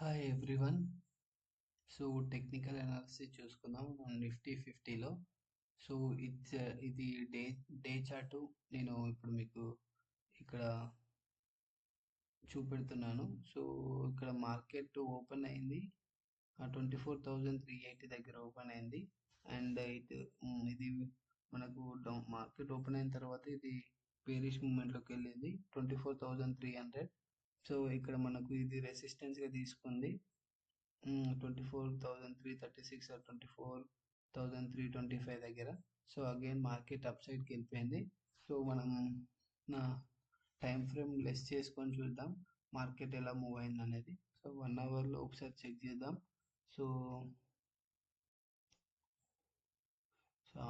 Hi everyone. So technical analysis చూసుకుందాం Nifty 50లో. So ఇది day chart. నేను ఇప్పుడు మీకు ఇక్కడ చూపెడుతున్నాను. సో ఇక్కడ మార్కెట్ ఓపెన్ అయింది 24,380 దగ్గర ఓపెన్ అయింది. అండ్ ఇది మనకు మార్కెట్ ఓపెన్ అయిన తర్వాత ఇది బేరిష్ మూమెంట్లోకి వెళ్ళింది 24,300. సో ఇక్కడ మనకు ఇది రెసిస్టెన్స్గా తీసుకుంది 24,336 ఆర్ 24,325 దగ్గర. సో అగైన్ మార్కెట్ అప్ సైడ్కి వెళ్ళిపోయింది. సో మనం నా టైం ఫ్రేమ్ లెస్ చేసుకొని చూద్దాం మార్కెట్ ఎలా మూవ్ అయింది అనేది. సో 1 అవర్లో ఒకసారి చెక్ చేద్దాం. సో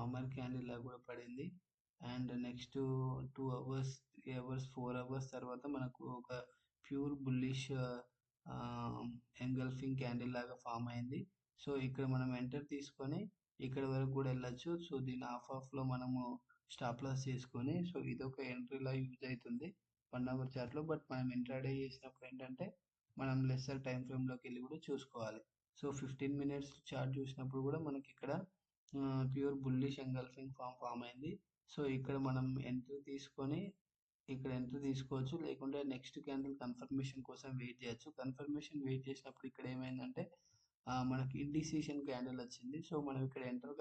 అమర్ క్యాండిల్ లా కూడా పడింది. And next 2 hours 3 hours 4 hours తర్వాత మనకు ఒక ప్యూర్ బుల్లిష్ ఎంగల్ఫింగ్ క్యాండిల్ లాగా ఫామ్ అయింది. సో ఇక్కడ మనం ఎంటర్ తీసుకొని ఇక్కడ వరకు కూడా వెళ్ళొచ్చు. సో దీని ఆఫ్లో మనము స్టాప్ లాస్ చేసుకొని, సో ఇదొక ఎంట్రీలా యూజ్ అవుతుంది 1 అవర్ చార్ట్లో. బట్ మనం ఇంట్రాడే చేసినప్పుడు ఏంటంటే మనం లెస్సర్ టైం ఫ్రేమ్లోకి వెళ్ళి కూడా చూసుకోవాలి. సో 15 మినిట్స్ చార్ట్ చూసినప్పుడు కూడా మనకి ఇక్కడ ప్యూర్ బుల్లిష్ ఎంగల్ఫింగ్ ఫామ్ అయింది. సో ఇక్కడ మనం ఎంట్రీ తీసుకొని ఇక్కడ ఎంట్రీ తీసుకోవచ్చు, లేకుంటే నెక్స్ట్ క్యాండిల్ కన్ఫర్మేషన్ కోసం వెయిట్ చేయొచ్చు. కన్ఫర్మేషన్ వెయిట్ చేసినప్పుడు ఇక్కడ ఏమైందంటే మనకి ఇండిసిషన్ క్యాండిల్ వచ్చింది. సో మనం ఇక్కడ ఎంటర్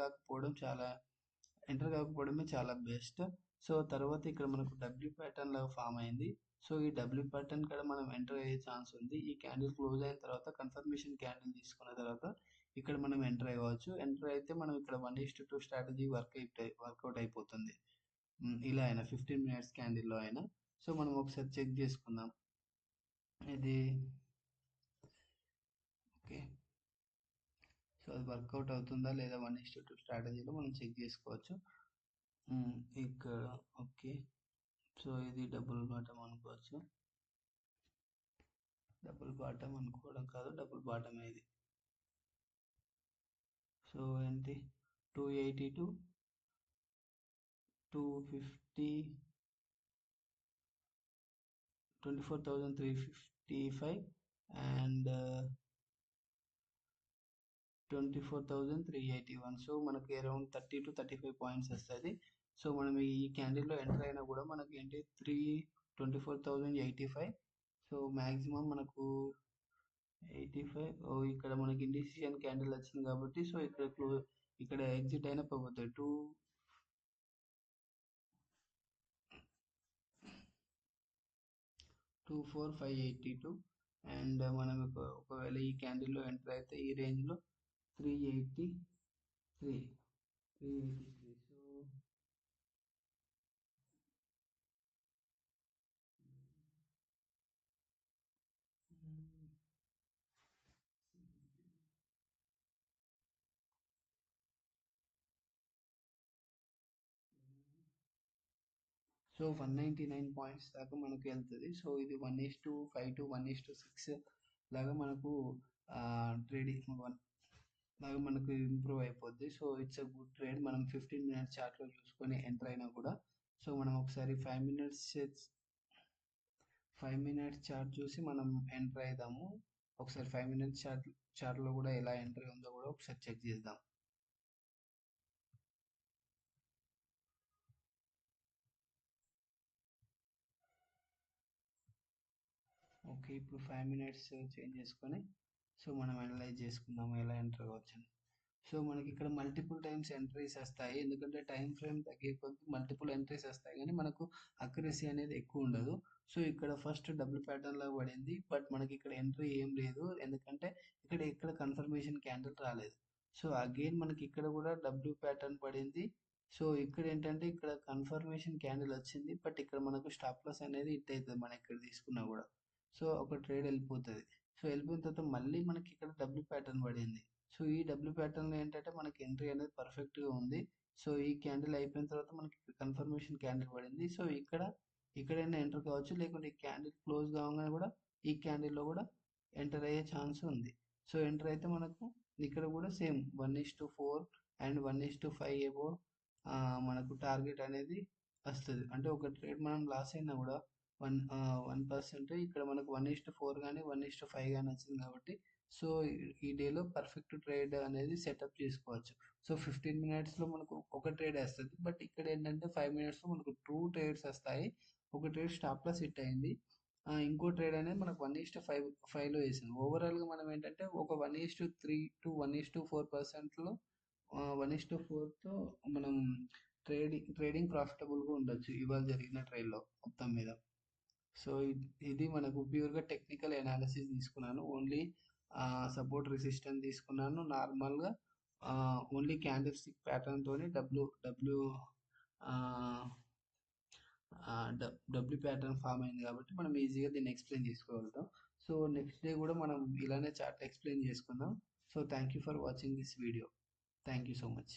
కాకపోవడమే చాలా బెస్ట్. సో తర్వాత ఇక్కడ మనకు డబ్ల్యూ ప్యాటర్న్ లాగా ఫామ్ అయింది. సో ఈ డబ్ల్యూ ప్యాటర్న్ కూడా మనం ఎంటర్ అయ్యే ఛాన్స్ ఉంది. ఈ క్యాండిల్ క్లోజ్ అయిన తర్వాత కన్ఫర్మేషన్ క్యాండిల్ తీసుకున్న తర్వాత ఇక్కడ మనం ఎంటర్ అవ్వచ్చు. ఎంటర్ అయితే మనం ఇక్కడ 1:2 స్ట్రాటజీ వర్కౌట్ అయిపోతుంది. ఇలా అయినా 15 మినిట్స్ క్యాండిల్లో అయినా. సో మనం ఒకసారి చెక్ చేసుకుందాం ఇది. ఓకే, సో అది వర్కౌట్ అవుతుందా లేదా 1:2 స్ట్రాటజీలో మనం చెక్ చేసుకోవచ్చు. ఇక్కడ ఓకే, సో ఇది డబుల్ బాటమ్ అనుకోవచ్చు. డబుల్ బాటమ్ అనుకోవడం కాదు, డబుల్ బాటమ్ ఇది. సో ఏంటి 282 250 24,355 అండ్ 24,381. సో మనకి అరౌండ్ 30 to 35 పాయింట్స్ వస్తుంది. సో మనం ఈ క్యాండిల్లో ఎంటర్ అయినా కూడా మనకి ఏంటి 24,085. సో మ్యాక్సిమం మనకు 85. ఇక్కడ మనకి ఇండిసిషన్ క్యాండిల్ వచ్చింది కాబట్టి సో ఇక్కడ ఎగ్జిట్ అయినా పోతుంది 24,582. అండ్ మనం ఒకవేళ ఈ క్యాండిల్లో ఎంటర్ అయితే ఈ రేంజ్లో 383. సో సో 199 పాయింట్స్ దాకా మనకు వెళ్తుంది. సో ఇది 1:5 to 1:6 లాగా మనకు ట్రేడింగ్ లాగా మనకు ఇంప్రూవ్ అయిపోద్ది. So it's a good trade. మనం 15 మినిట్స్ చార్ట్లో చూసుకొని ఎంటర్ అయినా కూడా. సో మనం ఒకసారి 5 మినిట్స్ చార్ట్ చూసి మనం ఎంటర్ అవుదాము. ఒకసారి 5 మినిట్స్ చార్ట్లో కూడా ఎలా ఎంటర్ ఉందో కూడా ఒకసారి చెక్ చేద్దాం. ఓకే, ఇప్పుడు 5 మినిట్స్ చేంజ్ చేసుకొని సో మనం అనలైజ్ చేసుకుందాం ఎలా ఎంటర్ అవ్వచ్చని. సో మనకి ఇక్కడ మల్టిపుల్ టైమ్స్ ఎంట్రీస్ వస్తాయి, ఎందుకంటే టైం ఫ్రేమ్ తగ్గే కొద్ది మల్టిపుల్ ఎంట్రీస్ వస్తాయి, కానీ మనకు అక్యురసీ అనేది ఎక్కువ ఉండదు. సో ఇక్కడ ఫస్ట్ డబుల్ ప్యాటర్న్ లాగా పడింది, బట్ మనకి ఇక్కడ ఎంట్రీ ఏం లేదు, ఎందుకంటే ఇక్కడ కన్ఫర్మేషన్ క్యాండిల్ రాలేదు. సో అగైన్ మనకి ఇక్కడ కూడా డబ్ల్యూ ప్యాటర్న్ పడింది. సో ఇక్కడ ఏంటంటే ఇక్కడ కన్ఫర్మేషన్ క్యాండిల్ వచ్చింది, బట్ ఇక్కడ మనకు స్టాప్ లాస్ అనేది హిట్ అవుతుంది మనం ఇక్కడ తీసుకున్నా కూడా. సో ఒక ట్రేడ్ వెళ్ళిపోతుంది. సో వెళ్ళిపోయిన తర్వాత మళ్ళీ మనకి ఇక్కడ డబ్ల్యూ ప్యాటర్న్ పడింది. సో ఈ డబ్ల్యూ ప్యాటర్న్లో ఏంటంటే మనకి ఎంట్రీ అనేది పర్ఫెక్ట్గా ఉంది. సో ఈ క్యాండిల్ అయిపోయిన తర్వాత మనకి కన్ఫర్మేషన్ క్యాండిల్ పడింది. సో ఇక్కడైనా ఎంటర్ కావచ్చు, లేకుంటే ఈ క్యాండిల్ క్లోజ్ కావగానే కూడా ఈ క్యాండిల్లో కూడా ఎంటర్ అయ్యే ఛాన్స్ ఉంది. సో ఎంటర్ అయితే మనకు ఇక్కడ కూడా సేమ్ 1:4 అండ్ 1:5 ఏవో మనకు టార్గెట్ అనేది వస్తుంది. అంటే ఒక ట్రేడ్ మనం లాస్ అయినా కూడా 1% ఇక్కడ మనకు 1:4 కానీ 1:5 కానీ వచ్చింది కాబట్టి సో ఈ డేలో పర్ఫెక్ట్ ట్రేడ్ అనేది సెటప్ చేసుకోవచ్చు. సో 15 మినిట్స్లో మనకు ఒక ట్రేడ్ వస్తుంది, బట్ ఇక్కడ ఏంటంటే 5 మినిట్స్లో మనకు 2 ట్రేడ్స్ వస్తాయి. ఒక ట్రేడ్ స్టాప్ లాస్ హిట్ అయింది, ఇంకో ట్రేడ్ అనేది మనకు 1:5లో వేసింది. ఓవరాల్గా మనం ఏంటంటే ఒక 1:3 టు 1:4%లో 1:4తో మనం ట్రేడింగ్ ప్రాఫిటబుల్గా ఉండొచ్చు ఇవాళ జరిగిన ట్రేడ్లో మొత్తం మీద. సో ఇది మనకు ప్యూర్గా టెక్నికల్ అనాలిసిస్ తీసుకున్నాను. ఓన్లీ సపోర్ట్ రెసిస్టెన్స్ తీసుకున్నాను నార్మల్గా. ఓన్లీ క్యాండిల్ స్టిక్ ప్యాటర్న్ తోని డబ్ల్యూ డబ్ల్యూ ప్యాటర్న్ ఫామ్ అయింది కాబట్టి మనం ఈజీగా దీన్ని ఎక్స్ప్లెయిన్ చేసుకోగలుగుతాం. సో నెక్స్ట్ డే కూడా మనం ఇలానే చార్ట్ ఎక్స్ప్లెయిన్ చేసుకుందాం. So thank you for watching this video. Thank you so much.